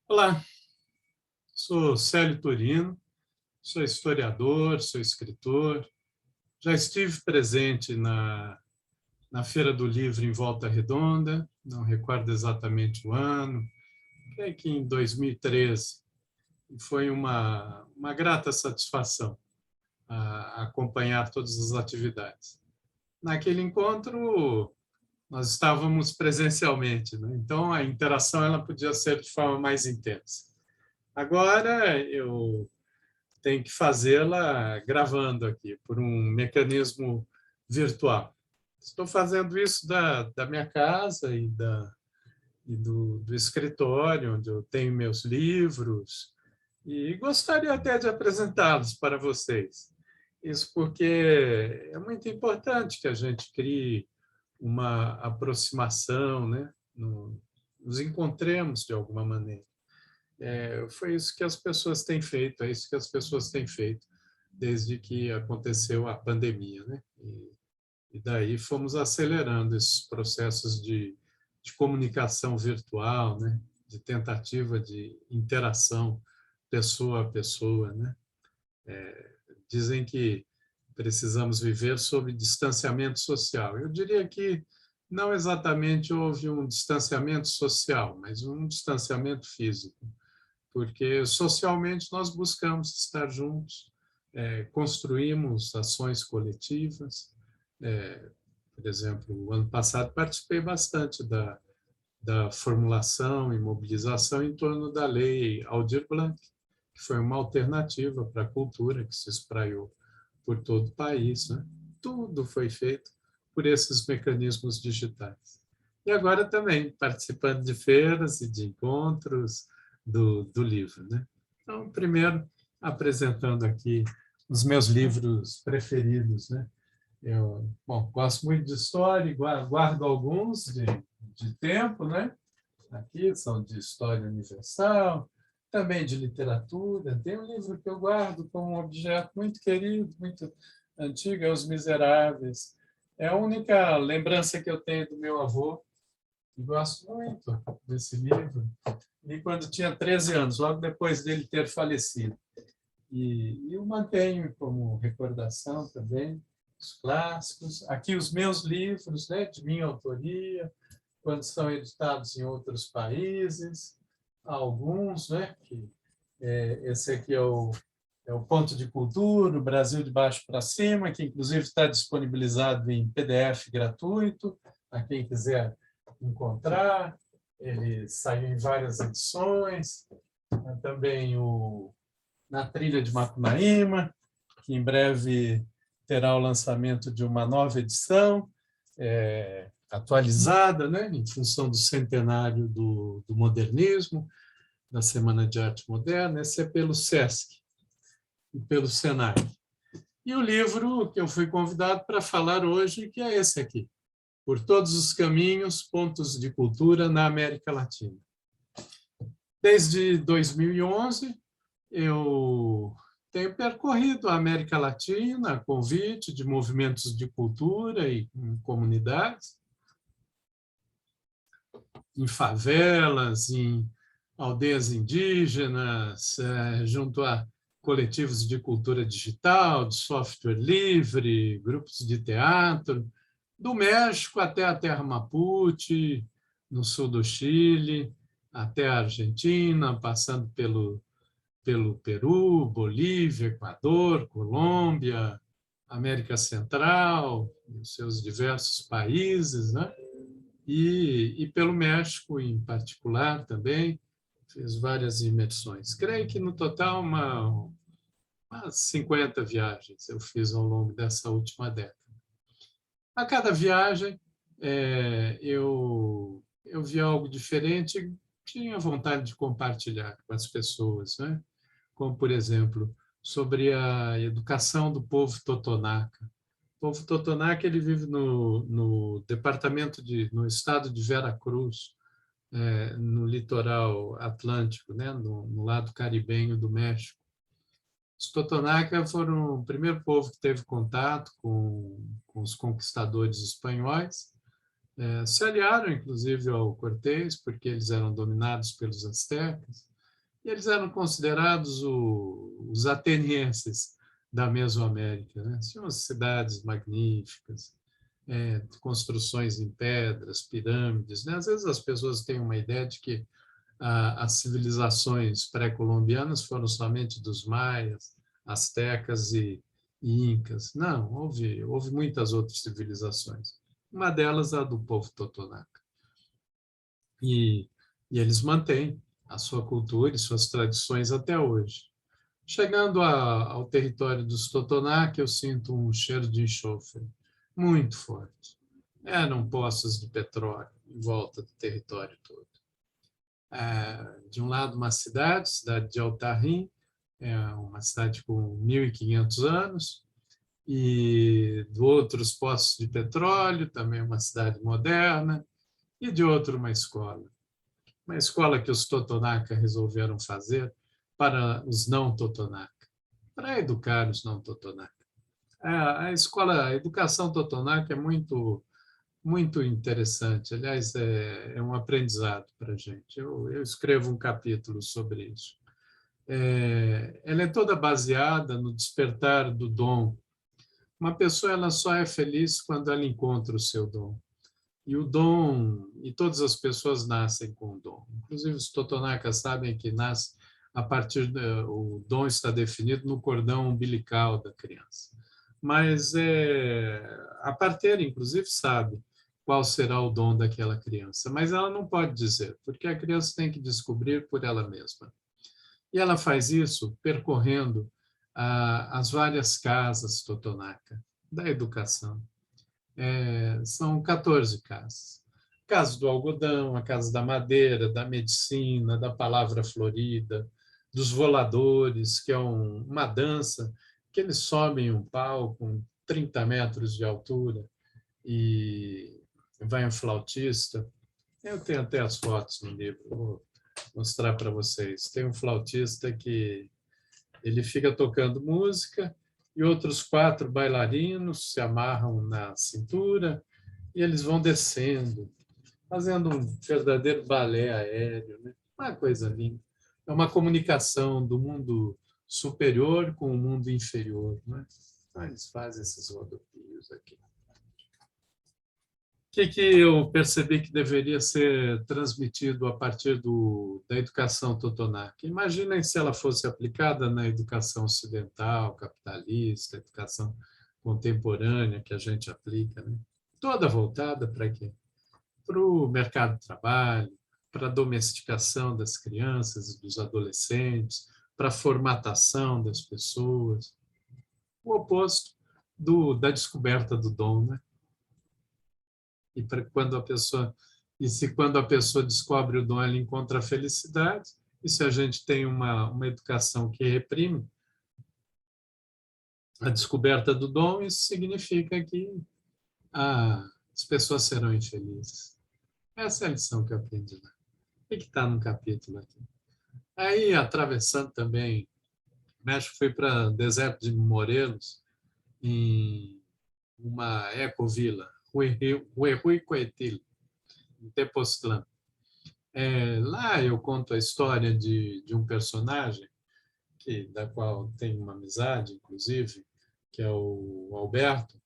Olá, sou Célio Turino, sou historiador, sou escritor. Já estive presente na Feira do Livro em Volta Redonda, não recordo exatamente o ano, creio que em 2013. E foi uma grata satisfação acompanhar todas as atividades. Naquele encontro, nós estávamos presencialmente, né? Então a interação ela podia ser de forma mais intensa. Agora, eu tem que fazê-la gravando aqui, por um mecanismo virtual. Estou fazendo isso da minha casa e do escritório, onde eu tenho meus livros, e gostaria até de apresentá-los para vocês. Isso porque é muito importante que a gente crie uma aproximação, né? Nos encontremos de alguma maneira. Foi isso que as pessoas têm feito, é isso que as pessoas têm feito desde que aconteceu a pandemia, né? E daí fomos acelerando esses processos de comunicação virtual, né? De tentativa de interação pessoa a pessoa, né? Dizem que precisamos viver sob distanciamento social. Eu diria que não exatamente houve um distanciamento social, mas um distanciamento físico, porque socialmente nós buscamos estar juntos, construímos ações coletivas. Por exemplo, o ano passado participei bastante da formulação e mobilização em torno da lei Aldir Blanc, que foi uma alternativa para a cultura que se espraiou por todo o país, né? Tudo foi feito por esses mecanismos digitais. E agora também participando de feiras e de encontros do livro, né? Então, primeiro, apresentando aqui os meus livros preferidos, né? Eu, bom, gosto muito de história e guardo alguns de tempo, né? Aqui são de história universal, também de literatura. Tem um livro que eu guardo como um objeto muito querido, muito antigo, é Os Miseráveis. É a única lembrança que eu tenho do meu avô, e gosto muito desse livro. E quando tinha 13 anos, logo depois dele ter falecido. E o mantenho como recordação também, os clássicos. Aqui os meus livros, né, de minha autoria, quando são editados em outros países, alguns, né, que esse aqui é o Ponto de Cultura, o Brasil de Baixo para Cima, que inclusive está disponibilizado em PDF gratuito, para quem quiser encontrar. Ele saiu em várias edições. Também Na Trilha de Macunaíma, que em breve terá o lançamento de uma nova edição, atualizada, né, em função do centenário do modernismo, da Semana de Arte Moderna. Esse é pelo SESC e pelo Senai. E o livro que eu fui convidado para falar hoje, que é esse aqui, Por Todos os Caminhos, Pontos de Cultura na América Latina. Desde 2011, eu tenho percorrido a América Latina a convite de movimentos de cultura e comunidades, em favelas, em aldeias indígenas, junto a coletivos de cultura digital, de software livre, grupos de teatro, do México até a Terra Mapuche, no sul do Chile, até a Argentina, passando pelo Peru, Bolívia, Equador, Colômbia, América Central, os seus diversos países, né? E pelo México em particular também, fiz várias imersões. Creio que no total umas 50 viagens eu fiz ao longo dessa última década. A cada viagem eu vi algo diferente e tinha vontade de compartilhar com as pessoas, né? Como, por exemplo, sobre a educação do povo Totonaca. O povo Totonaca ele vive no no estado de Veracruz, no litoral atlântico, né, no lado caribenho do México. Os Totonaca foram o primeiro povo que teve contato com os conquistadores espanhóis, se aliaram, inclusive, ao Cortés, porque eles eram dominados pelos astecas, E eles eram considerados os atenienses da Mesoamérica, né? Tinham cidades magníficas, construções em pedras, pirâmides, né? Às vezes as pessoas têm uma ideia de que as civilizações pré-colombianas foram somente dos maias, astecas e incas. Não, houve muitas outras civilizações. Uma delas a do povo totonaca. E eles mantêm a sua cultura e suas tradições até hoje. Chegando ao território dos Totonac, eu sinto um cheiro de enxofre muito forte. Eram poços de petróleo em volta do território todo. De um lado, uma cidade de Altarrim, uma cidade com 1.500 anos, e do outro, os poços de petróleo, também uma cidade moderna, e de outro, uma escola. Uma escola que os Totonaca resolveram fazer para os não Totonaca, para educar os não Totonaca. A educação Totonaca é muito interessante. Aliás, é um aprendizado para a gente. Eu escrevo um capítulo sobre isso. Ela é toda baseada no despertar do dom. Uma pessoa ela só é feliz quando ela encontra o seu dom. E todas as pessoas nascem com o dom. Inclusive, os totonacas sabem que o dom está definido no cordão umbilical da criança. Mas a parteira, inclusive, sabe qual será o dom daquela criança, mas ela não pode dizer, porque a criança tem que descobrir por ela mesma. E ela faz isso percorrendo as várias casas totonaca da educação. São 14 casas. A casa do algodão, a casa da madeira, da medicina, da palavra florida, dos voladores, que é uma dança que eles sobem um palco com 30 metros de altura e vai um flautista. Eu tenho até as fotos no livro, vou mostrar para vocês. Tem um flautista que ele fica tocando música e outros 4 bailarinos se amarram na cintura e eles vão descendo, fazendo um verdadeiro balé aéreo, né? Uma coisa linda. É uma comunicação do mundo superior com o mundo inferior, né? Então, eles fazem esses rodopios aqui. O que eu percebi que deveria ser transmitido a partir da educação totonaca? Imaginem se ela fosse aplicada na educação ocidental, capitalista, educação contemporânea que a gente aplica, né? Toda voltada para quê? Para o mercado de trabalho, para a domesticação das crianças e dos adolescentes, para a formatação das pessoas. O oposto da descoberta do dom, né? E quando a pessoa descobre o dom, ela encontra a felicidade. E se a gente tem uma educação que reprime a descoberta do dom, isso significa que as pessoas serão infelizes. Essa é a lição que eu aprendi lá. O que está no capítulo aqui? Aí, atravessando também, México, fui para o deserto de Morelos, em uma ecovila, Huehuecoetil, em Tepoztlán. Lá eu conto a história de um personagem da qual tenho uma amizade, inclusive, que é o Alberto,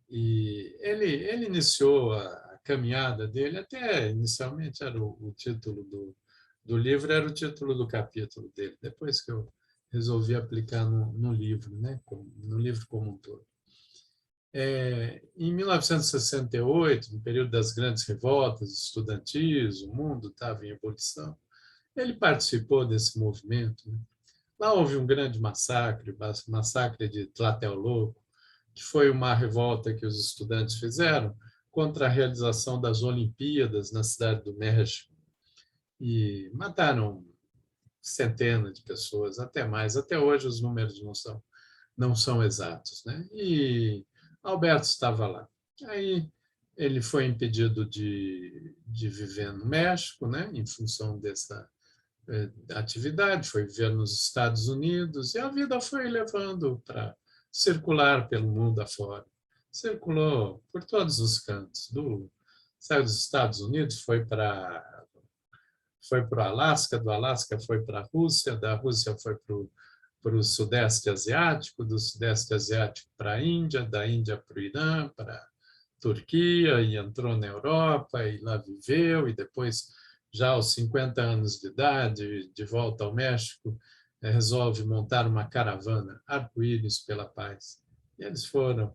e ele iniciou a caminhada dele, até inicialmente era o título do livro, era o título do capítulo dele, depois que eu resolvi aplicar no livro, né, no livro como um todo. Em 1968, no período das grandes revoltas estudantis, o mundo estava em ebulição, ele participou desse movimento, né? Lá houve um grande massacre, o massacre de Tlatelolco, que foi uma revolta que os estudantes fizeram contra a realização das Olimpíadas na cidade do México. E mataram centenas de pessoas, até mais. Até hoje os números não são exatos, né? E Alberto estava lá. Aí ele foi impedido de viver no México, né? Em função dessa atividade, foi viver nos Estados Unidos e a vida foi levando para circular pelo mundo afora. Circulou por todos os cantos. Saiu dos Estados Unidos, foi para o Alasca, do Alasca foi para a Rússia, da Rússia foi para o Sudeste Asiático, do Sudeste Asiático para a Índia, da Índia para o Irã, para a Turquia, e entrou na Europa, e lá viveu, e depois, já aos 50 anos de idade, de volta ao México, resolve montar uma caravana, Arco-Íris pela Paz. E eles foram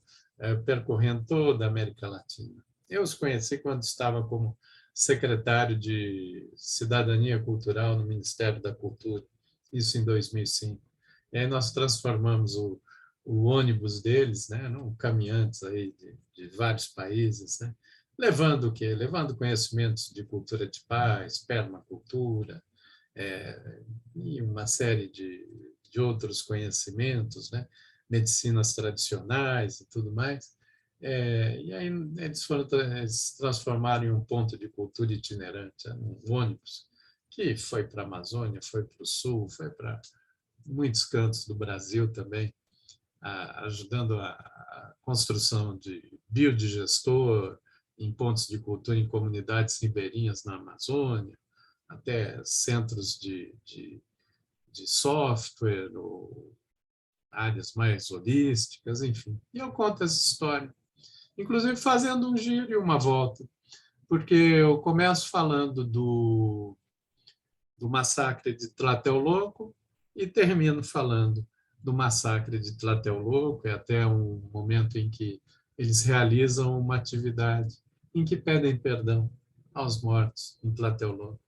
percorrendo toda a América Latina. Eu os conheci quando estava como secretário de Cidadania Cultural no Ministério da Cultura, isso em 2005. E aí nós transformamos o ônibus deles, né, num caminhantes aí de vários países, né, levando o quê? Levando conhecimentos de cultura de paz, permacultura, e uma série de outros conhecimentos, né, medicinas tradicionais e tudo mais. E aí eles transformaram em um ponto de cultura itinerante, um ônibus que foi para a Amazônia, foi para o Sul, foi para muitos cantos do Brasil também, ajudando a construção de biodigestor em pontos de cultura em comunidades ribeirinhas na Amazônia, até centros de software, ou áreas mais holísticas, enfim. E eu conto essa história, inclusive fazendo um giro e uma volta, porque eu começo falando do massacre de Tlatelolco e termino falando do massacre de Tlatelolco, é até um momento em que eles realizam uma atividade em que pedem perdão aos mortos em Tlatelolco.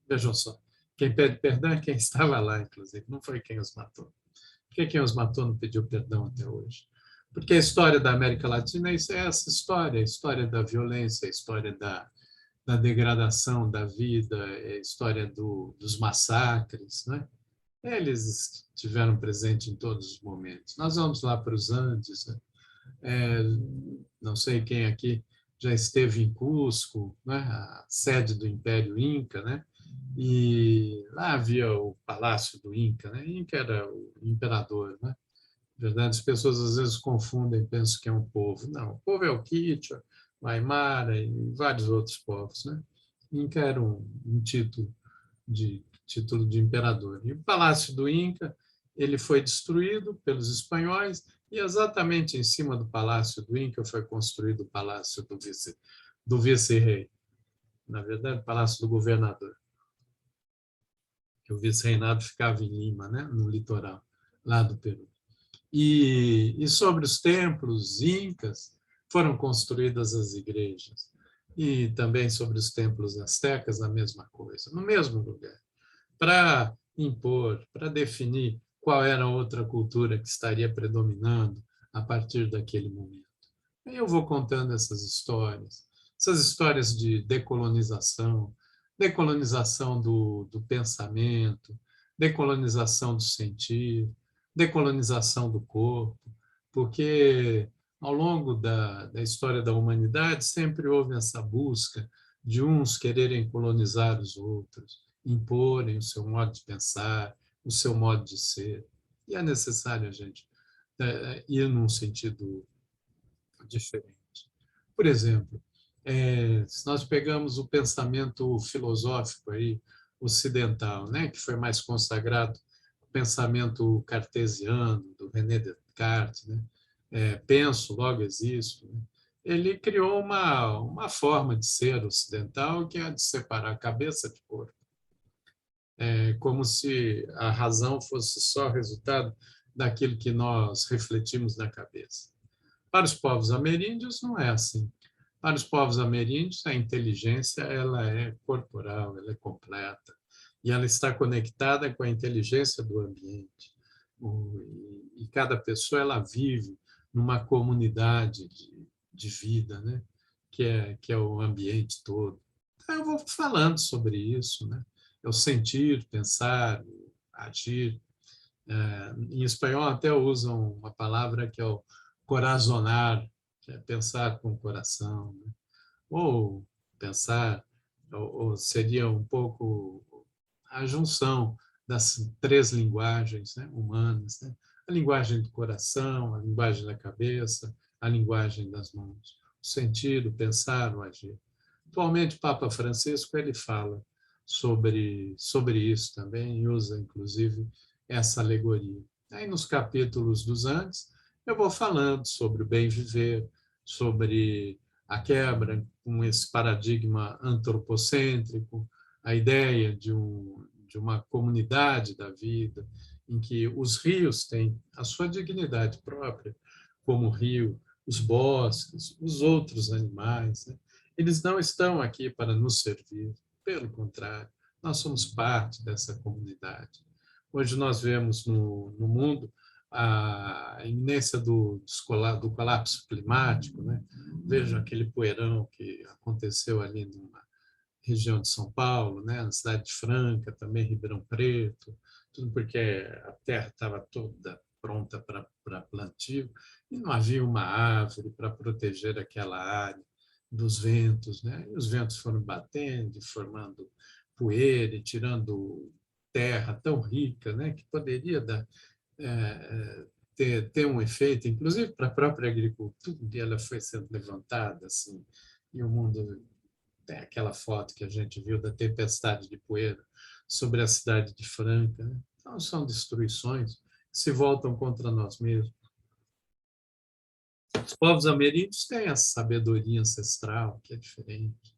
Vejam só, quem pede perdão é quem estava lá, inclusive, não foi quem os matou. Por que quem os matou não pediu perdão até hoje? Porque a história da América Latina é essa história, a história da violência, a história da degradação da vida, a história dos massacres, né? Eles estiveram presentes em todos os momentos. Nós vamos lá para os Andes, né? Não sei quem aqui já esteve em Cusco, né? A sede do Império Inca, né? E lá havia o Palácio do Inca, né? Inca era o imperador, né? Na verdade, as pessoas às vezes confundem, pensam que é um povo. Não, o povo é o Quichua, o Aymara e vários outros povos, né? Inca era um título de imperador. E o Palácio do Inca, ele foi destruído pelos espanhóis, e exatamente em cima do Palácio do Inca foi construído o Palácio do vice-rei. Na verdade, o Palácio do Governador, que o vice-reinado ficava em Lima, né? No litoral, lá do Peru. E sobre os templos incas foram construídas as igrejas. E também sobre os templos astecas, a mesma coisa, no mesmo lugar, para impor, para definir qual era a outra cultura que estaria predominando a partir daquele momento. E eu vou contando essas histórias de decolonização do pensamento, decolonização do sentir, decolonização do corpo, porque ao longo da história da humanidade sempre houve essa busca de uns quererem colonizar os outros, imporem o seu modo de pensar, o seu modo de ser. E é necessário a gente ir num sentido diferente. Por exemplo, se nós pegamos o pensamento filosófico aí, ocidental, né, que foi mais consagrado, o pensamento cartesiano, do René Descartes, né, penso, logo existo, né, ele criou uma forma de ser ocidental que é a de separar cabeça de corpo. Como se a razão fosse só resultado daquilo que nós refletimos na cabeça. Para os povos ameríndios não é assim. Para os povos ameríndios, a inteligência ela é corporal, ela é completa, e ela está conectada com a inteligência do ambiente. E cada pessoa ela vive numa comunidade de vida, né? que é o ambiente todo. Então, eu vou falando sobre isso, né? Eu sentir, pensar, agir. Em espanhol até usam uma palavra que é o corazonar, que é pensar com o coração, né? Ou pensar, ou seria um pouco a junção das três linguagens, né, humanas, né? A linguagem do coração, a linguagem da cabeça, a linguagem das mãos, o sentir, o pensar, o agir. Atualmente, o Papa Francisco ele fala sobre isso também, e usa, inclusive, essa alegoria. Aí, nos capítulos dos antes, eu vou falando sobre o bem viver, sobre a quebra com esse paradigma antropocêntrico, a ideia de uma comunidade da vida, em que os rios têm a sua dignidade própria, como o rio, os bosques, os outros animais, né? Eles não estão aqui para nos servir, pelo contrário, nós somos parte dessa comunidade. Hoje nós vemos no mundo a iminência do colapso climático, né? Veja aquele poeirão que aconteceu ali numa região de São Paulo, né? Na cidade de Franca, também Ribeirão Preto, tudo porque a terra estava toda pronta para plantio e não havia uma árvore para proteger aquela área dos ventos, né? E os ventos foram batendo, formando poeira e tirando terra tão rica, né? Que poderia dar, ter um efeito, inclusive para a própria agricultura, e ela foi sendo levantada assim, e o mundo tem aquela foto que a gente viu da tempestade de poeira sobre a cidade de Franca, né? Então, são destruições que se voltam contra nós mesmos. Os povos ameríndios têm essa sabedoria ancestral, que é diferente.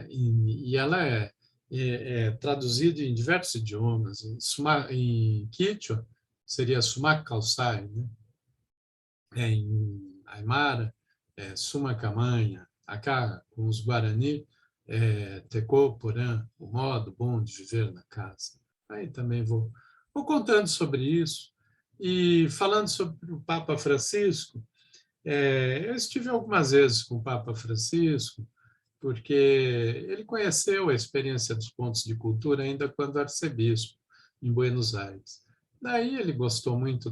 E ela é traduzida em diversos idiomas. Em Quechua, seria Sumac Calçai, né? Em Aymara, Sumacamanha. Acá, com os Guarani, Tecô, Porã, o modo bom de viver na casa. Aí também vou contando sobre isso. E falando sobre o Papa Francisco, eu estive algumas vezes com o Papa Francisco, porque ele conheceu a experiência dos pontos de cultura ainda quando arcebispo, em Buenos Aires. Daí ele gostou muito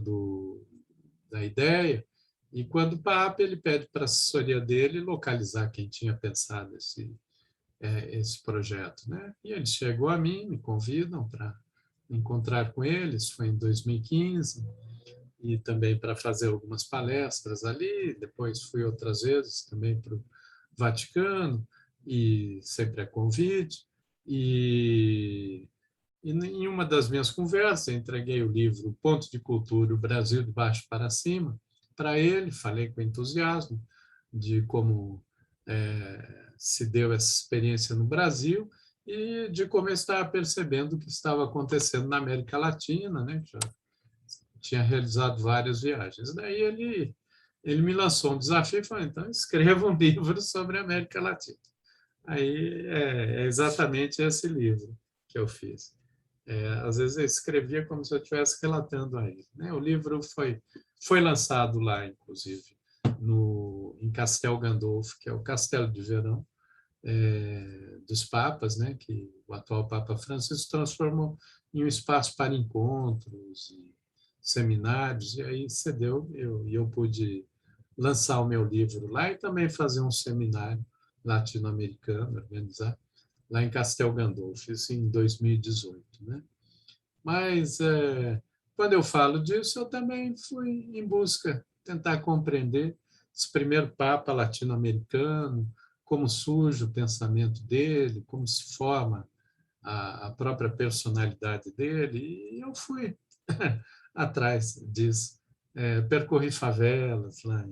da ideia, e quando Papa, ele pede para a assessoria dele localizar quem tinha pensado esse projeto, né? E ele chegou a mim, me convidam para encontrar com eles, foi em 2015, e também para fazer algumas palestras ali, depois fui outras vezes também para o Vaticano, e sempre a convite, e em uma das minhas conversas, eu entreguei o livro Ponto de Cultura, o Brasil de Baixo para Cima, para ele, falei com entusiasmo de como se deu essa experiência no Brasil e de como eu estava percebendo o que estava acontecendo na América Latina, né? Já tinha realizado várias viagens. Daí ele me lançou um desafio e falou, então escreva um livro sobre a América Latina. Aí é exatamente esse livro que eu fiz. Às vezes eu escrevia como se eu estivesse relatando a ele, né? O livro foi lançado lá, inclusive, em Castel Gandolfo, que é o castelo de verão dos papas, né? Que o atual Papa Francisco transformou em um espaço para encontros e seminários, e aí cedeu, e eu pude lançar o meu livro lá e também fazer um seminário latino-americano, organizar, lá em Castel Gandolfo, isso em 2018, né? Mas, quando eu falo disso, eu também fui em busca, tentar compreender esse primeiro Papa latino-americano, como surge o pensamento dele, como se forma a própria personalidade dele, e eu fui atrás disso. Percorri favelas lá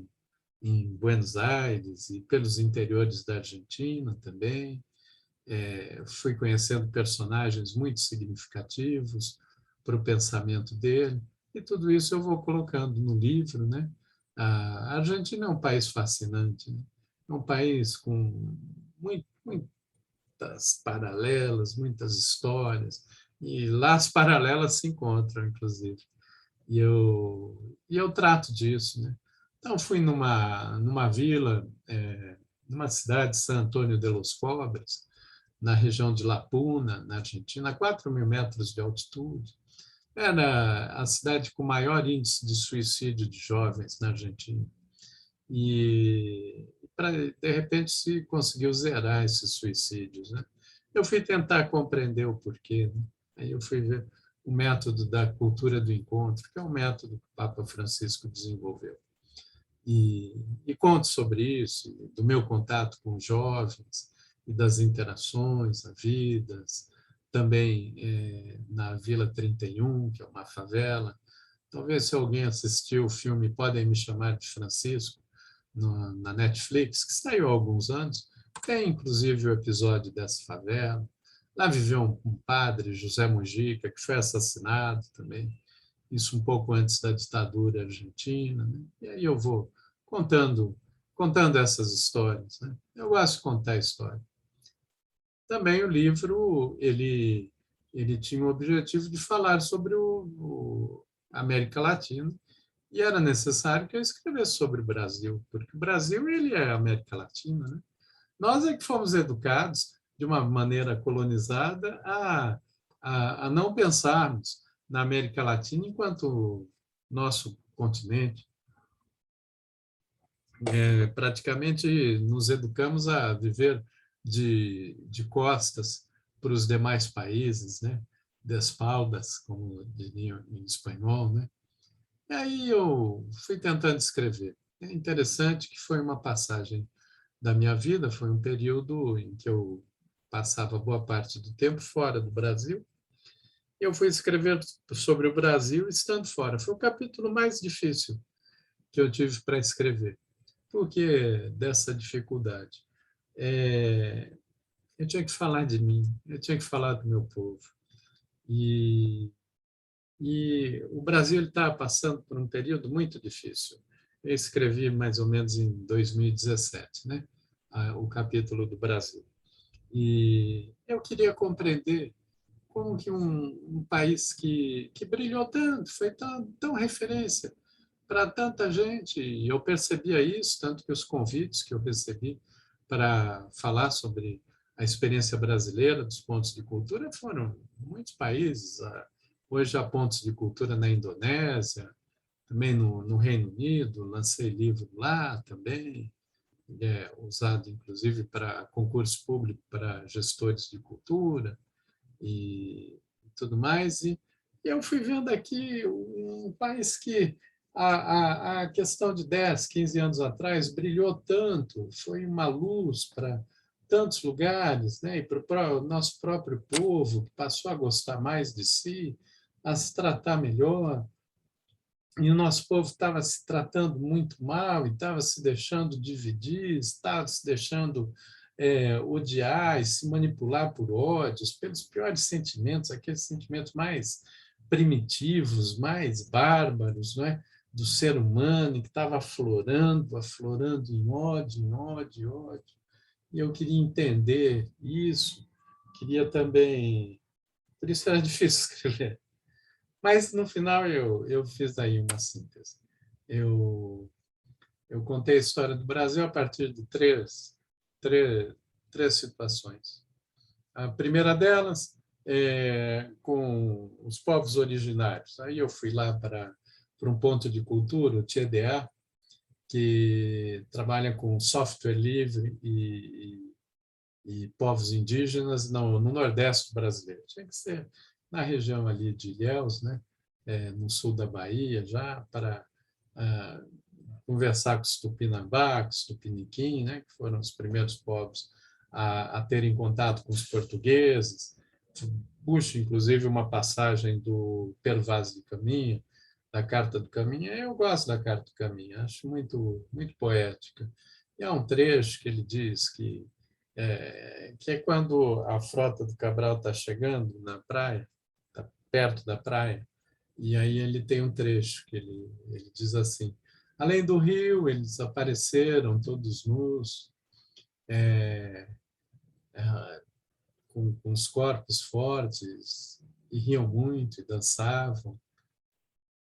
em Buenos Aires e pelos interiores da Argentina também, fui conhecendo personagens muito significativos para o pensamento dele, e tudo isso eu vou colocando no livro, né? A Argentina é um país fascinante, né? É um país com muitas paralelas, muitas histórias, e lá as paralelas se encontram, inclusive. E eu trato disso, né? Então, fui numa vila, numa cidade, San Antônio de los Cobres, na região de La Puna, na Argentina, a 4.000 metros de altitude. Era a cidade com maior índice de suicídio de jovens na Argentina. E, de repente, se conseguiu zerar esses suicídios, né? Eu fui tentar compreender o porquê, né? Aí eu fui ver o método da cultura do encontro, que é um método que o Papa Francisco desenvolveu. E conto sobre isso, do meu contato com jovens, e das interações, a vidas, também na Vila 31, que é uma favela. Talvez se alguém assistiu o filme Podem Me Chamar de Francisco, na Netflix, que saiu há alguns anos, tem inclusive o episódio dessa favela. Lá viveu um padre, José Mujica, que foi assassinado também, isso um pouco antes da ditadura argentina, né? E aí eu vou contando essas histórias, né? Eu gosto de contar história. Também o livro ele tinha o objetivo de falar sobre a América Latina, e era necessário que eu escrevesse sobre o Brasil, porque o Brasil ele é a América Latina, né? Nós é que fomos educados de uma maneira colonizada a não pensarmos na América Latina enquanto nosso continente. Praticamente nos educamos a viver de costas para os demais países, né? De espaldas, como diriam em espanhol, né? E aí eu fui tentando escrever. É interessante que foi uma passagem da minha vida, foi um período em que eu passava boa parte do tempo fora do Brasil. Eu fui escrever sobre o Brasil estando fora. Foi o capítulo mais difícil que eu tive para escrever. Por que dessa dificuldade? Eu tinha que falar de mim, eu tinha que falar do meu povo. E, e o Brasil está passando por um período muito difícil. Eu escrevi mais ou menos em 2017, né? O capítulo do Brasil. E eu queria compreender como que um país que brilhou tanto, foi tão referência para tanta gente, e eu percebia isso, tanto que os convites que eu recebi para falar sobre a experiência brasileira dos pontos de cultura foram muitos países. Hoje há pontos de cultura na Indonésia, também no Reino Unido, lancei livro lá também, usado inclusive para concurso público para gestores de cultura e tudo mais. E eu fui vendo aqui um país que a questão de 10, 15 anos atrás brilhou tanto, foi uma luz para tantos lugares, né? E para o nosso próprio povo, que passou a gostar mais de si, a se tratar melhor. E o nosso povo estava se tratando muito mal e estava se deixando dividir, estava se deixando odiar e se manipular por ódios, pelos piores sentimentos, aqueles sentimentos mais primitivos, mais bárbaros, não é? Do ser humano, que estava aflorando em ódio, em ódio, em ódio. E eu queria entender isso, queria também. Por isso era difícil escrever. Mas, no final, eu fiz aí uma síntese. Eu, eu contei a história do Brasil a partir de três situações. A primeira delas é com os povos originários. Aí eu fui lá para um ponto de cultura, o TDA, que trabalha com software livre e povos indígenas no Nordeste brasileiro. Tinha que ser na região ali de Ilhéus, né? No sul da Bahia, já para conversar com os Tupinambá, com os Tupiniquim, né? Que foram os primeiros povos a terem contato com os portugueses. Puxo, inclusive, uma passagem do Pero Vaz de Caminha, da Carta do Caminha. Eu gosto da Carta do Caminha, acho muito poética. E há um trecho que ele diz que é quando a frota do Cabral está chegando na praia, está perto da praia, e aí ele tem um trecho que ele diz assim: além do rio, eles apareceram todos nus, com os corpos fortes, e riam muito e dançavam.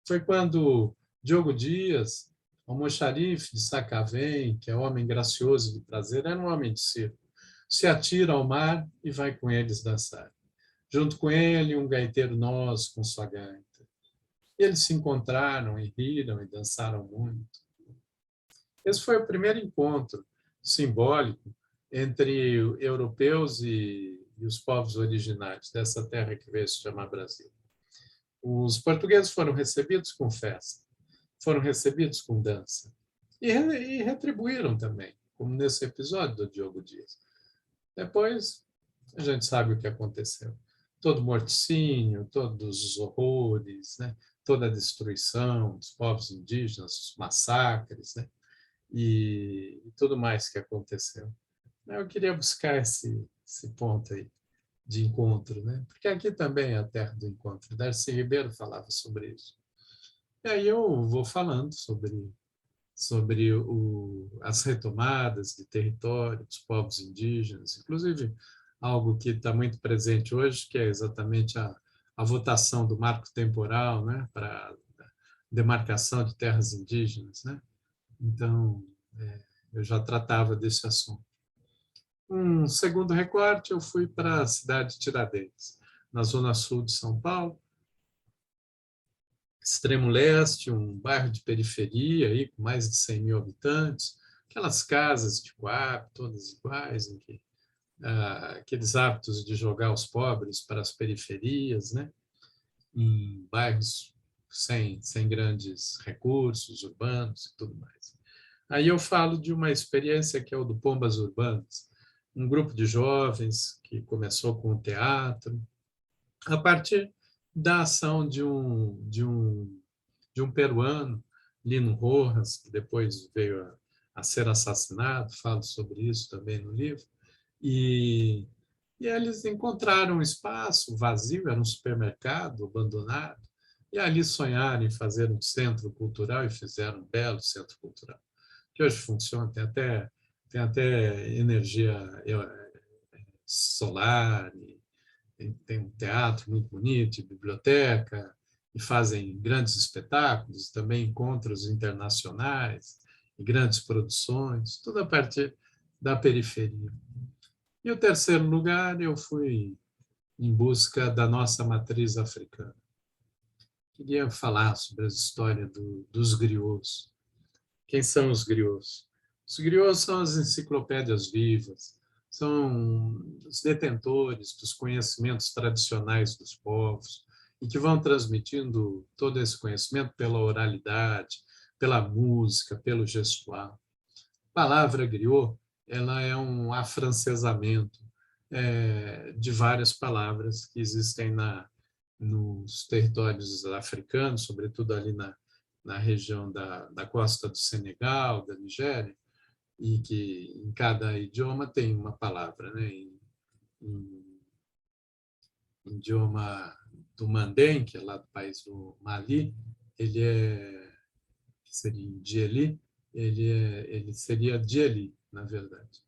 Foi quando Diogo Dias, almoxarife de Sacavém, que é homem gracioso de prazer, era um homem de circo, se atira ao mar e vai com eles dançar. Junto com ele, um gaiteiro nosso com sua gaita. Eles se encontraram e riram e dançaram muito. Esse foi o primeiro encontro simbólico entre europeus e os povos originários dessa terra que veio se chamar Brasil. Os portugueses foram recebidos com festa, foram recebidos com dança e retribuíram também, como nesse episódio do Diogo Dias. Depois, a gente sabe o que aconteceu. Todo morticínio, todos os horrores, né? Toda a destruição dos povos indígenas, os massacres, né? E tudo mais que aconteceu. Eu queria buscar esse ponto aí de encontro, né? Porque aqui também é a terra do encontro. Darcy Ribeiro falava sobre isso. E aí eu vou falando sobre as retomadas de território dos povos indígenas, inclusive algo que está muito presente hoje, que é exatamente a votação do marco temporal, né, para demarcação de terras indígenas, né? Então, eu já tratava desse assunto. Um segundo recorte, eu fui para a cidade de Tiradentes, na zona sul de São Paulo, extremo leste, um bairro de periferia, aí, com mais de 100 mil habitantes, aquelas casas de quarto, todas iguais, em que aqueles hábitos de jogar os pobres para as periferias, né? Em bairros sem grandes recursos urbanos e tudo mais. Aí eu falo de uma experiência que é o do Pombas Urbanas, um grupo de jovens que começou com o teatro, a partir da ação de um peruano, Lino Rojas, que depois veio a ser assassinado, falo sobre isso também no livro, e, e eles encontraram um espaço vazio, era um supermercado abandonado, e ali sonharam em fazer um centro cultural e fizeram um belo centro cultural, que hoje funciona, tem até energia solar, tem um teatro muito bonito, biblioteca, e fazem grandes espetáculos, também encontros internacionais, e grandes produções, tudo a partir da periferia. E o terceiro lugar, eu fui em busca da nossa matriz africana. Queria falar sobre a história dos griots. Quem são os griots? Os griots são as enciclopédias vivas, são os detentores dos conhecimentos tradicionais dos povos e que vão transmitindo todo esse conhecimento pela oralidade, pela música, pelo gestual. A palavra griot, ela é um afrancesamento de várias palavras que existem nos territórios africanos, sobretudo ali na região da costa do Senegal, da Nigéria, e que em cada idioma tem uma palavra, né? Em idioma do Mandem, que é lá do país do Mali, que seria em Dieli, ele seria Dieli, na verdade,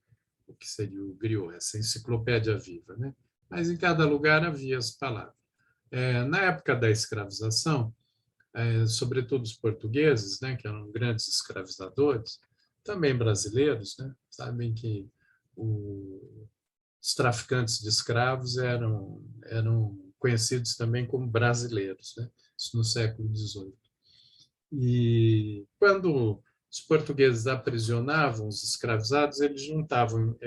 o que seria o griot, essa enciclopédia viva, né? Mas em cada lugar havia as palavras. Na época da escravização, sobretudo os portugueses, né, que eram grandes escravizadores, também brasileiros, né, sabem que os traficantes de escravos eram conhecidos também como brasileiros, né, isso no século XVIII. E quando os portugueses aprisionavam os escravizados, eles juntavam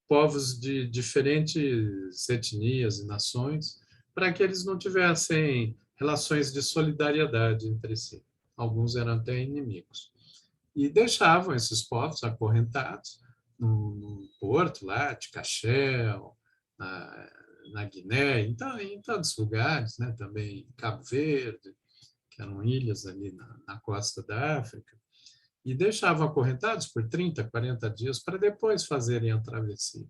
povos de diferentes etnias e nações para que eles não tivessem relações de solidariedade entre si. Alguns eram até inimigos. E deixavam esses povos acorrentados no porto lá de Cachel, na Guiné, então, em tantos lugares, né? Também em Cabo Verde, que eram ilhas ali na costa da África, e deixavam acorrentados por 30, 40 dias para depois fazerem a travessia.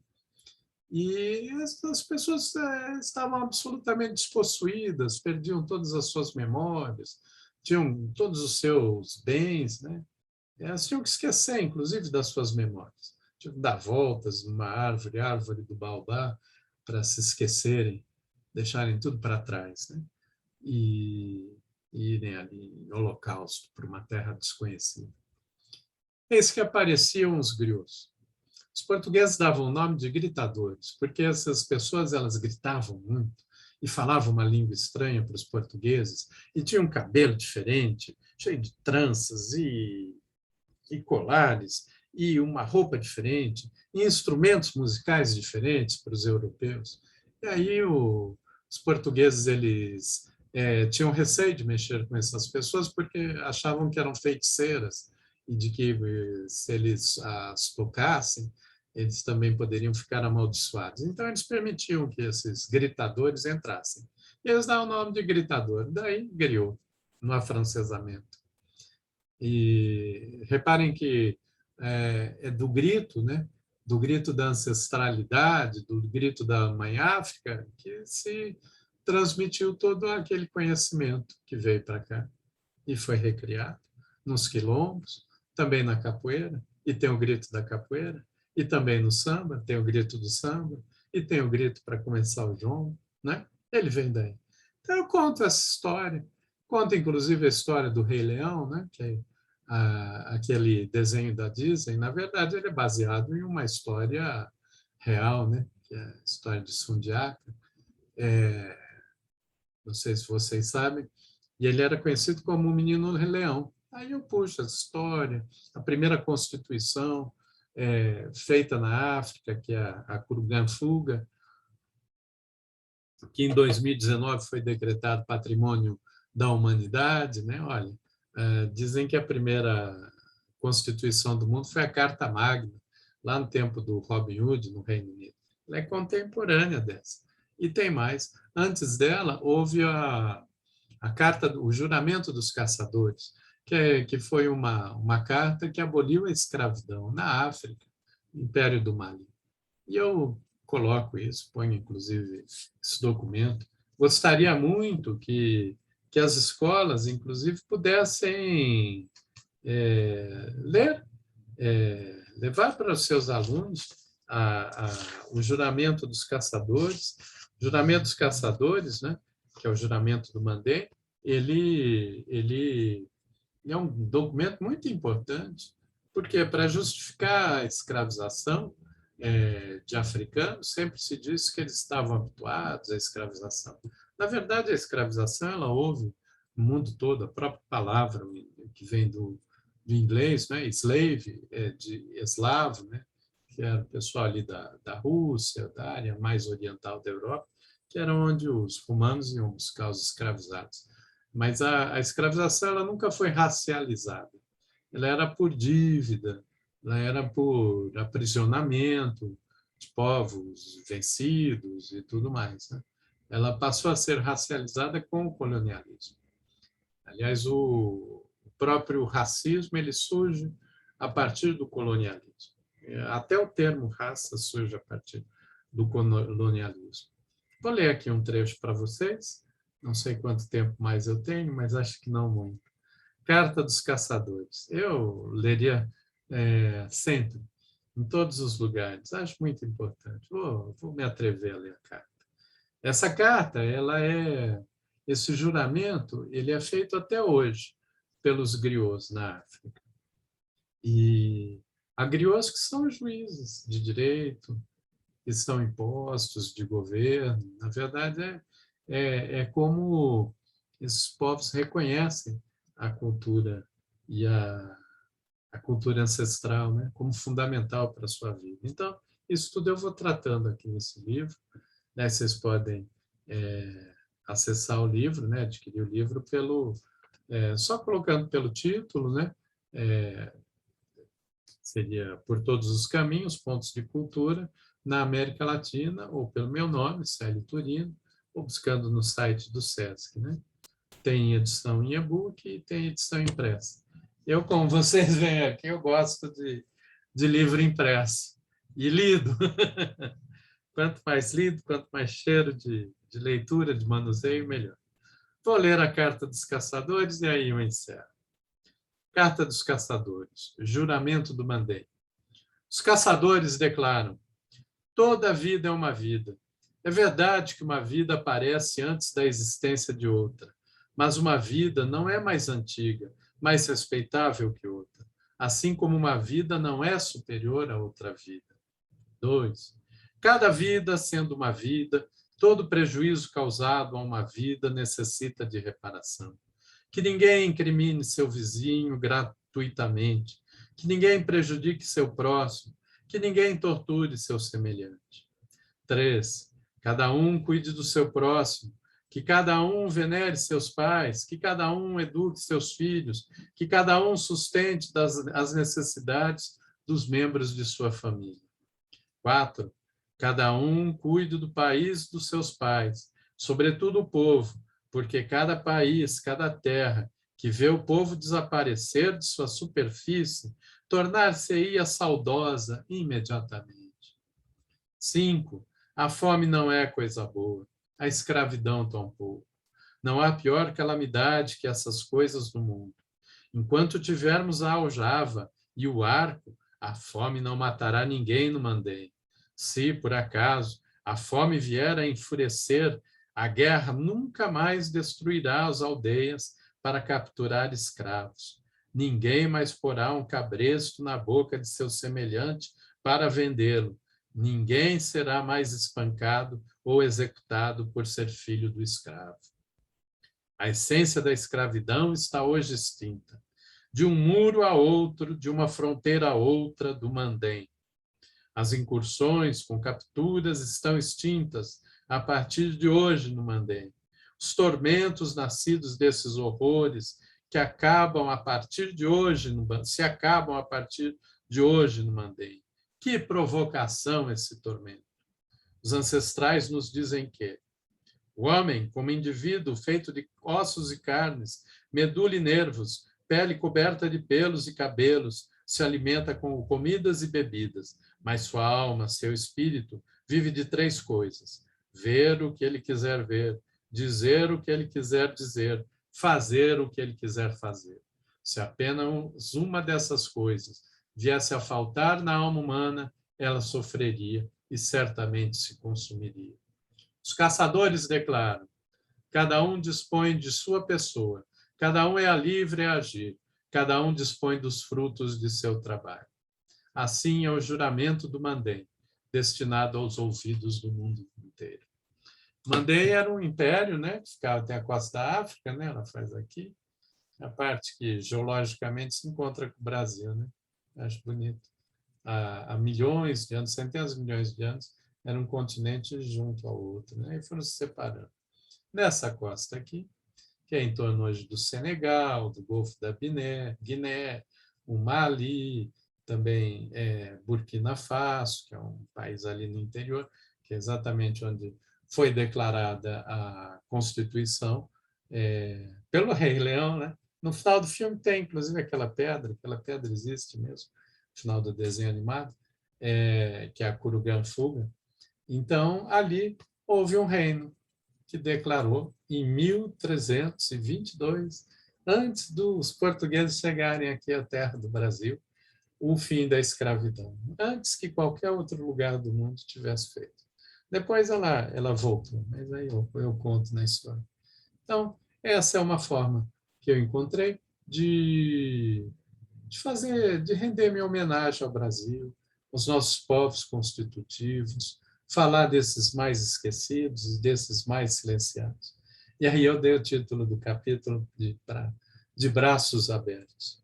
E as pessoas estavam absolutamente despossuídas, perdiam todas as suas memórias, tinham todos os seus bens, né? Elas tinham que esquecer, inclusive, das suas memórias. Tinham que dar voltas numa árvore, árvore do baobá, para se esquecerem, deixarem tudo para trás, né? E irem ali em holocausto para uma terra desconhecida. Eis que apareciam os griots. Os portugueses davam o nome de gritadores, porque essas pessoas elas gritavam muito e falavam uma língua estranha para os portugueses e tinham um cabelo diferente, cheio de tranças e colares e uma roupa diferente, e instrumentos musicais diferentes para os europeus. E aí os portugueses eles tinham receio de mexer com essas pessoas porque achavam que eram feiticeiras e de que se eles as tocassem eles também poderiam ficar amaldiçoados. Então, eles permitiam que esses gritadores entrassem. E eles dão o nome de gritador, daí griot, no afrancesamento. E reparem que é do grito, né? Do grito da ancestralidade, do grito da Mãe África, que se transmitiu todo aquele conhecimento que veio para cá e foi recriado nos quilombos, também na capoeira, e tem o grito da capoeira, e também no samba, tem o grito do samba, e tem o grito para começar o jongo, né? Ele vem daí. Então eu conto essa história, conto inclusive a história do Rei Leão, né? Que é aquele desenho da Disney. Na verdade, ele é baseado em uma história real, né? Que é a história de Sundiata. Não sei se vocês sabem, e ele era conhecido como o Menino Leão. Aí eu puxo essa história, a primeira Constituição feita na África, que é a Kurugan-Fuga, que em 2019 foi decretado Patrimônio da Humanidade, né? Olha, dizem que a primeira Constituição do mundo foi a Carta Magna, lá no tempo do Robin Hood, no Reino Unido. Ela é contemporânea dessa. E tem mais. Antes dela, houve a carta, o juramento dos caçadores, que foi uma carta que aboliu a escravidão na África, Império do Mali. E eu coloco isso, ponho inclusive esse documento. Gostaria muito que as escolas, inclusive, pudessem ler, levar para os seus alunos o juramento dos caçadores. O juramento dos caçadores, né, que é o juramento do Mandé, ele é um documento muito importante, porque para justificar a escravização de africanos, sempre se disse que eles estavam habituados à escravização. Na verdade, a escravização ela houve no mundo todo, a própria palavra que vem do inglês, né, slave, de eslavo, né, que era o pessoal ali da Rússia, da área mais oriental da Europa, que era onde os romanos iam buscar os escravizados. Mas a escravização ela nunca foi racializada. Ela era por dívida, ela era por aprisionamento de povos vencidos e tudo mais, né? Ela passou a ser racializada com o colonialismo. Aliás, o próprio racismo ele surge a partir do colonialismo. Até o termo raça surge a partir do colonialismo. Vou ler aqui um trecho para vocês. Não sei quanto tempo mais eu tenho, mas acho que não muito. Carta dos Caçadores. Eu leria sempre, em todos os lugares. Acho muito importante. Vou me atrever a ler a carta. Essa carta, esse juramento, ele é feito até hoje pelos griots na África. E há griots que são juízes de direito, que são impostos de governo. Na verdade, é como esses povos reconhecem a cultura e a cultura ancestral, né, como fundamental para a sua vida. Então, isso tudo eu vou tratando aqui nesse livro. Né, vocês podem acessar o livro, né, adquirir o livro só colocando pelo título, né, seria Por Todos os Caminhos, Pontos de Cultura, na América Latina, ou pelo meu nome, Célio Turino, ou buscando no site do SESC. Né? Tem edição em e-book e tem edição impressa. Eu, como vocês veem aqui, eu gosto de livro impresso e lido. Quanto mais lido, quanto mais cheiro de leitura, de manuseio, melhor. Vou ler a Carta dos Caçadores e aí eu encerro. Carta dos Caçadores, juramento do Mandé. Os caçadores declaram: toda vida é uma vida. É verdade que uma vida aparece antes da existência de outra, mas uma vida não é mais antiga, mais respeitável que outra, assim como uma vida não é superior a outra vida. 2. Cada vida sendo uma vida, todo prejuízo causado a uma vida necessita de reparação. Que ninguém incrimine seu vizinho gratuitamente, que ninguém prejudique seu próximo, que ninguém torture seu semelhante. 3. Cada um cuide do seu próximo, que cada um venere seus pais, que cada um eduque seus filhos, que cada um sustente as necessidades dos membros de sua família. 4. Cada um cuide do país dos seus pais, sobretudo o povo, porque cada país, cada terra que vê o povo desaparecer de sua superfície, tornar-se-ia saudosa imediatamente. 5. A fome não é coisa boa, a escravidão tampouco. Não há pior calamidade que essas coisas no mundo. Enquanto tivermos a aljava e o arco, a fome não matará ninguém no Mandém. Se, por acaso, a fome vier a enfurecer, a guerra nunca mais destruirá as aldeias para capturar escravos. Ninguém mais porá um cabresto na boca de seu semelhante para vendê-lo. Ninguém será mais espancado ou executado por ser filho do escravo. A essência da escravidão está hoje extinta. De um muro a outro, de uma fronteira a outra do Mandém. As incursões com capturas estão extintas a partir de hoje no Mandém. Os tormentos nascidos desses horrores que acabam a partir de hoje se acabam a partir de hoje no Mandém. Que provocação esse tormento! Os ancestrais nos dizem que o homem, como indivíduo feito de ossos e carnes, medula e nervos, pele coberta de pelos e cabelos, se alimenta com comidas e bebidas, mas sua alma, seu espírito, vive de 3 coisas: ver o que ele quiser ver, dizer o que ele quiser dizer, fazer o que ele quiser fazer. Se apenas uma dessas coisas viesse a faltar na alma humana, ela sofreria e certamente se consumiria. Os caçadores declaram: cada um dispõe de sua pessoa, cada um é livre a agir, cada um dispõe dos frutos de seu trabalho. Assim é o juramento do Mandém, destinado aos ouvidos do mundo inteiro. Mandém era um império, né, que ficava até a costa da África, né, ela faz aqui, a parte que geologicamente se encontra com o Brasil, né? Acho bonito. Há milhões de anos, centenas de milhões de anos, era um continente junto ao outro, né? E foram se separando. Nessa costa aqui, que é em torno hoje do Senegal, do Golfo da Guiné, o Mali, também Burkina Faso, que é um país ali no interior, que é exatamente onde foi declarada a Constituição pelo Rei Leão, né? No final do filme tem, inclusive, aquela pedra existe mesmo, no final do desenho animado, que é a Curuganfuga. Então, ali houve um reino que declarou, em 1322, antes dos portugueses chegarem aqui à terra do Brasil, o fim da escravidão, antes que qualquer outro lugar do mundo tivesse feito. Depois ela voltou, mas aí eu conto na história. Então, essa é uma forma que eu encontrei de render minha homenagem ao Brasil, aos nossos povos constitutivos, falar desses mais esquecidos e desses mais silenciados. E aí eu dei o título do capítulo de Braços Abertos.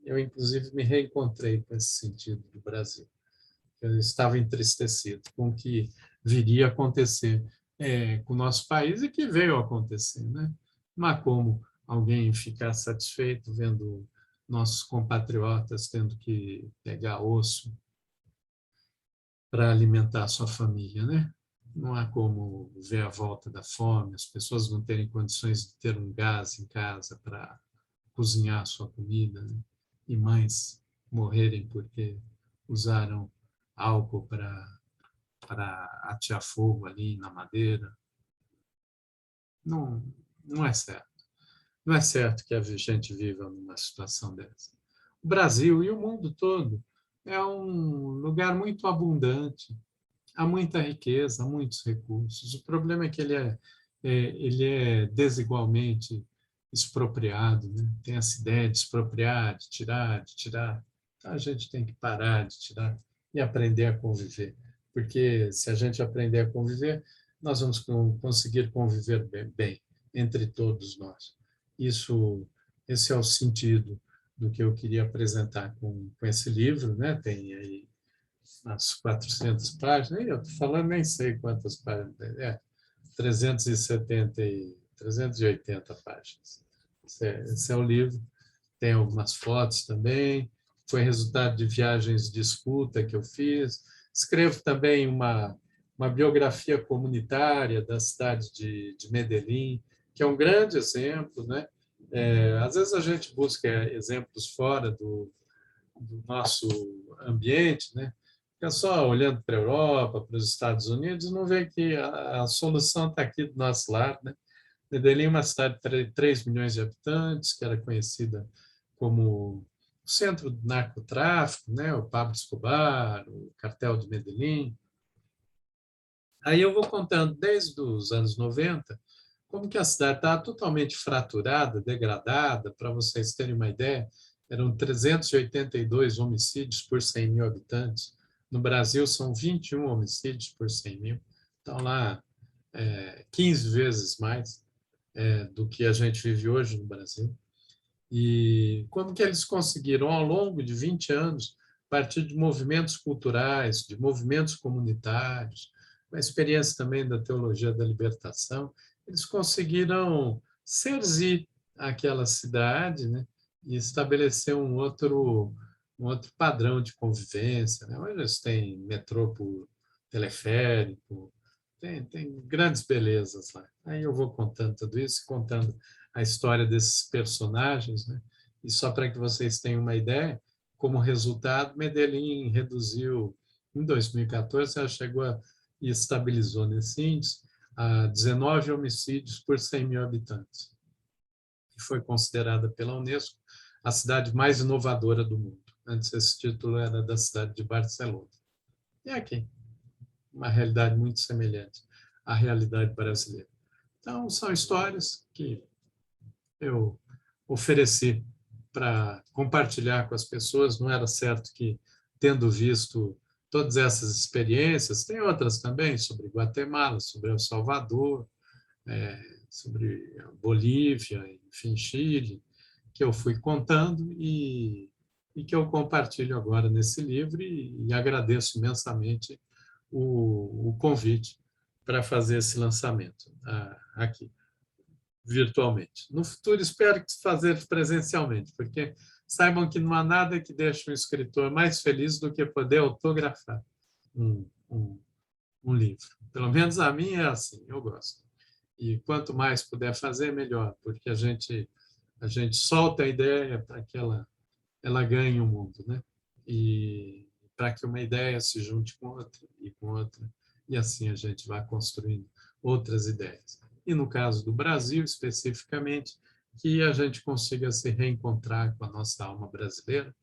Eu, inclusive, me reencontrei com esse sentido do Brasil. Eu estava entristecido com o que viria a acontecer com o nosso país e que veio a acontecer, né? Não há como alguém ficar satisfeito vendo nossos compatriotas tendo que pegar osso para alimentar a sua família, né? Não há como ver a volta da fome, as pessoas não terem condições de ter um gás em casa para cozinhar a sua comida, né? E mães morrerem porque usaram álcool para atear fogo ali na madeira. Não é certo. Não é certo que a gente viva numa situação dessa. O Brasil e o mundo todo é um lugar muito abundante, há muita riqueza, há muitos recursos. O problema é que ele é desigualmente expropriado, né? Tem essa ideia de expropriar, de tirar, de tirar. Então, a gente tem que parar de tirar e aprender a conviver, porque se a gente aprender a conviver, nós vamos conseguir conviver bem entre todos nós. Esse é o sentido do que eu queria apresentar com esse livro, né? Tem aí umas 400 páginas, eu estou falando nem sei quantas páginas, 380 páginas. Esse é o livro, tem algumas fotos também, foi resultado de viagens de escuta que eu fiz. Escrevo também uma biografia comunitária da cidade de Medellín, que é um grande exemplo, né? Às vezes a gente busca exemplos fora do nosso ambiente, né? Fica só olhando para a Europa, para os Estados Unidos, e não vê que a solução está aqui do nosso lado, né? Medellín é uma cidade de 3 milhões de habitantes, que era conhecida como o centro do narcotráfico, né? O Pablo Escobar, o cartel de Medellín. Aí eu vou contando desde os anos 90 como que a cidade estava totalmente fraturada, degradada. Para vocês terem uma ideia, eram 382 homicídios por 100 mil habitantes. No Brasil, são 21 homicídios por 100 mil. Então, lá, 15 vezes mais do que a gente vive hoje no Brasil. E como que eles conseguiram, ao longo de 20 anos, a partir de movimentos culturais, de movimentos comunitários, com a experiência também da teologia da libertação, eles conseguiram serzir aquela cidade, né, e estabelecer um outro padrão de convivência, né? Hoje eles têm metrô por teleférico, tem grandes belezas lá. Aí eu vou contando tudo isso, contando a história desses personagens, né? E só para que vocês tenham uma ideia, como resultado, Medellín reduziu, em 2014, ela chegou e estabilizou nesse índice a 19 homicídios por 100 mil habitantes. E foi considerada pela Unesco a cidade mais inovadora do mundo. Antes esse título era da cidade de Barcelona. E aqui, uma realidade muito semelhante à realidade brasileira. Então, são histórias que eu ofereci para compartilhar com as pessoas. Não era certo que, tendo visto todas essas experiências, tem outras também, sobre Guatemala, sobre El Salvador, sobre Bolívia, enfim, Chile, que eu fui contando e que eu compartilho agora nesse livro e agradeço imensamente o convite para fazer esse lançamento aqui, virtualmente. No futuro, espero que fazer presencialmente, porque saibam que não há nada que deixe um escritor mais feliz do que poder autografar um livro. Pelo menos a minha é assim, eu gosto. E quanto mais puder fazer, melhor, porque a gente solta a ideia para que ela ganhe o mundo, né? E para que uma ideia se junte com outra e com outra, e assim a gente vai construindo outras ideias. E no caso do Brasil, especificamente, que a gente consiga se reencontrar com a nossa alma brasileira,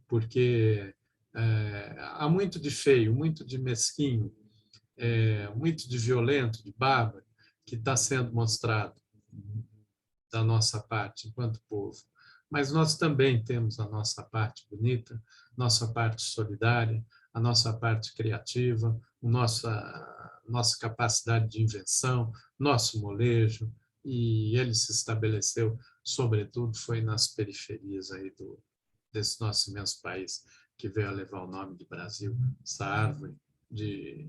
porque há muito de feio, muito de mesquinho, muito de violento, de bárbaro, que está sendo mostrado da nossa parte, enquanto povo. Mas nós também temos a nossa parte bonita, nossa parte solidária, a nossa parte criativa, nossa capacidade de invenção, nosso molejo, e ele se estabeleceu, sobretudo, foi nas periferias aí desse nosso imenso país, que veio a levar o nome de Brasil, essa árvore de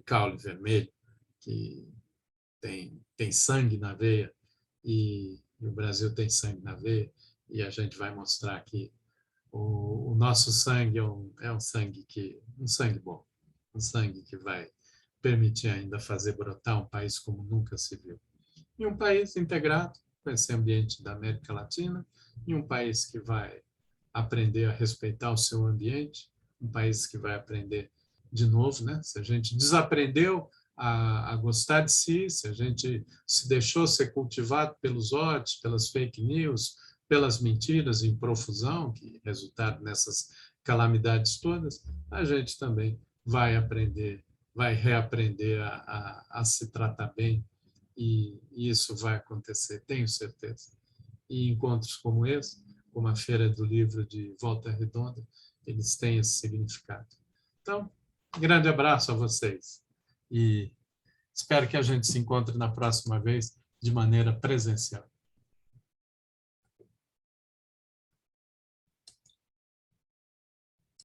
caule vermelho, que tem sangue na veia, e o Brasil tem sangue na veia, e a gente vai mostrar que o nosso sangue é um sangue bom, um sangue que vai permitir ainda fazer brotar um país como nunca se viu. E um país integrado com esse ambiente da América Latina, e um país que vai aprender a respeitar o seu ambiente, um país que vai aprender de novo, né? Se a gente desaprendeu a gostar de si, se a gente se deixou ser cultivado pelos ódios, pelas fake news, pelas mentiras em profusão, que resultaram nessas calamidades todas, a gente também vai aprender, vai reaprender a se tratar bem, e isso vai acontecer, tenho certeza. E encontros como esse, como a Feira do Livro de Volta Redonda, eles têm esse significado. Então, grande abraço a vocês e espero que a gente se encontre na próxima vez de maneira presencial.